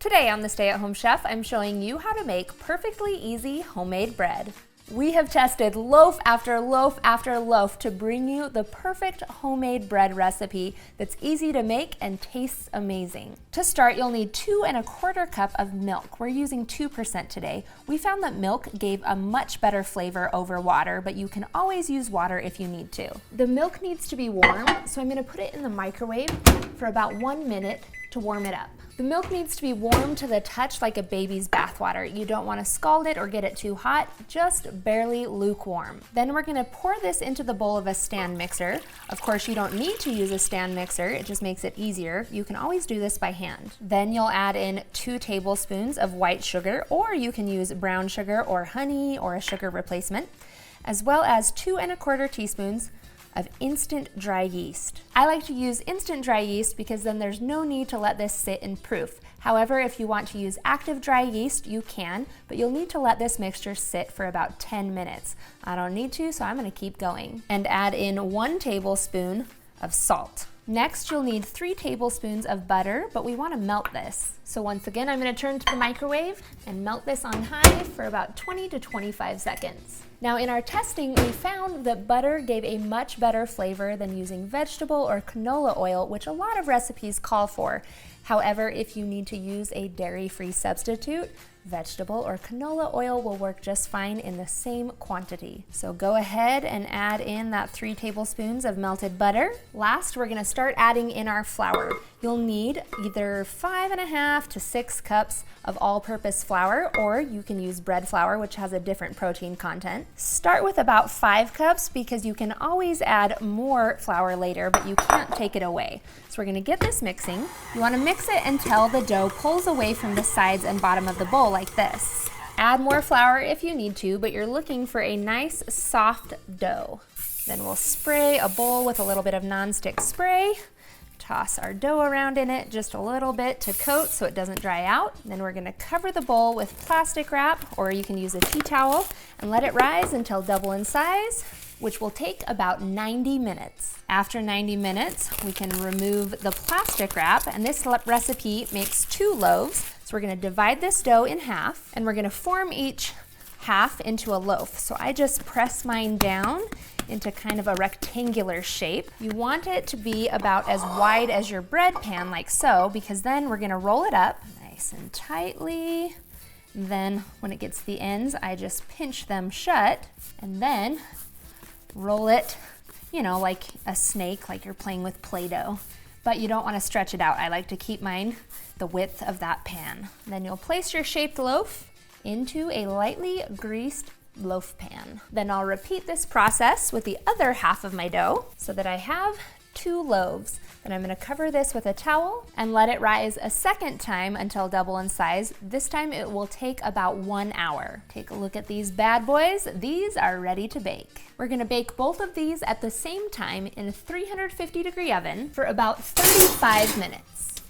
Today on the Stay at Home Chef, I'm showing you how to make perfectly easy homemade bread. We have tested loaf after loaf after loaf to bring you the perfect homemade bread recipe that's easy to make and tastes amazing. To start, you'll need 2 1/4 cups of milk. We're using 2% today. We found that milk gave a much better flavor over water, but you can always use water if you need to. The milk needs to be warm, so I'm going to put it in the microwave for about 1 minute to warm it up. The milk needs to be warm to the touch like a baby's bathwater. You don't want to scald it or get it too hot, just barely lukewarm. Then we're going to pour this into the bowl of a stand mixer. Of course, you don't need to use a stand mixer, it just makes it easier. You can always do this by hand. Then you'll add in 2 tablespoons of white sugar, or you can use brown sugar or honey or a sugar replacement, as well as 2 1/4 teaspoons of instant dry yeast. I like to use instant dry yeast because then there's no need to let this sit in proof. However, if you want to use active dry yeast, you can, but you'll need to let this mixture sit for about 10 minutes. I don't need to, so I'm gonna keep going. And add in 1 tablespoon of salt. Next, you'll need 3 tablespoons of butter, but we wanna melt this. So once again, I'm gonna turn to the microwave and melt this on high for about 20 to 25 seconds. Now in our testing, we found that butter gave a much better flavor than using vegetable or canola oil, which a lot of recipes call for. However, if you need to use a dairy-free substitute, vegetable or canola oil will work just fine in the same quantity. So go ahead and add in that 3 tablespoons of melted butter. Last, we're gonna start adding in our flour. You'll need either 5 1/2 to 6 cups of all-purpose flour, or you can use bread flour, which has a different protein content. Start with about 5 cups because you can always add more flour later, but you can't take it away. So we're gonna get this mixing. You wanna mix it until the dough pulls away from the sides and bottom of the bowl like this. Add more flour if you need to, but you're looking for a nice soft dough. Then we'll spray a bowl with a little bit of nonstick spray. Toss our dough around in it just a little bit to coat so it doesn't dry out. Then we're gonna cover the bowl with plastic wrap, or you can use a tea towel, and let it rise until double in size, which will take about 90 minutes. After 90 minutes, we can remove the plastic wrap, and this recipe makes 2 loaves. So we're gonna divide this dough in half, and we're gonna form each half into a loaf. So I just press mine down into kind of a rectangular shape. You want it to be about as wide as your bread pan, like so, because then we're gonna roll it up nice and tightly. Then when it gets to the ends, I just pinch them shut, and then roll it, you know, like a snake, like you're playing with Play-Doh. But you don't want to stretch it out. I like to keep mine the width of that pan. Then you'll place your shaped loaf into a lightly greased loaf pan. Then I'll repeat this process with the other half of my dough so that I have 2 loaves. Then I'm gonna cover this with a towel and let it rise a second time until double in size. This time it will take about 1 hour. Take a look at these bad boys. These are ready to bake. We're gonna bake both of these at the same time in a 350-degree oven for about 35 minutes.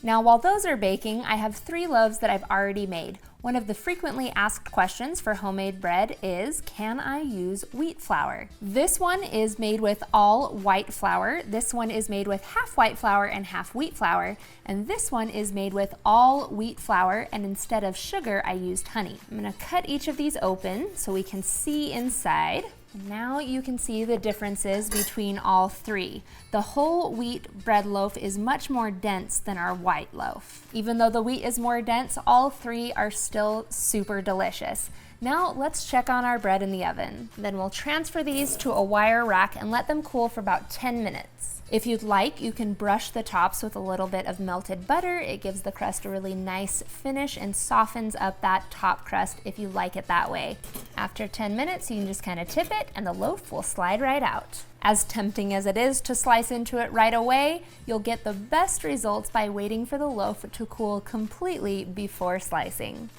Now while those are baking, I have 3 loaves that I've already made. One of the frequently asked questions for homemade bread is, can I use wheat flour? This one is made with all white flour. This one is made with half white flour and half wheat flour. And this one is made with all wheat flour, and instead of sugar, I used honey. I'm gonna cut each of these open so we can see inside. Now you can see the differences between all 3. The whole wheat bread loaf is much more dense than our white loaf. Even though the wheat is more dense, all 3 are still super delicious. Now let's check on our bread in the oven. Then we'll transfer these to a wire rack and let them cool for about 10 minutes. If you'd like, you can brush the tops with a little bit of melted butter. It gives the crust a really nice finish and softens up that top crust if you like it that way. After 10 minutes, you can just kind of tip it and the loaf will slide right out. As tempting as it is to slice into it right away, you'll get the best results by waiting for the loaf to cool completely before slicing.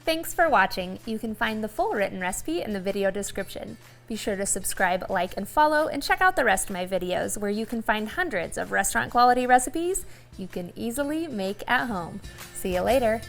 Thanks for watching. You can find the full written recipe in the video description. Be sure to subscribe, like, and follow, and check out the rest of my videos where you can find hundreds of restaurant quality recipes you can easily make at home. See you later.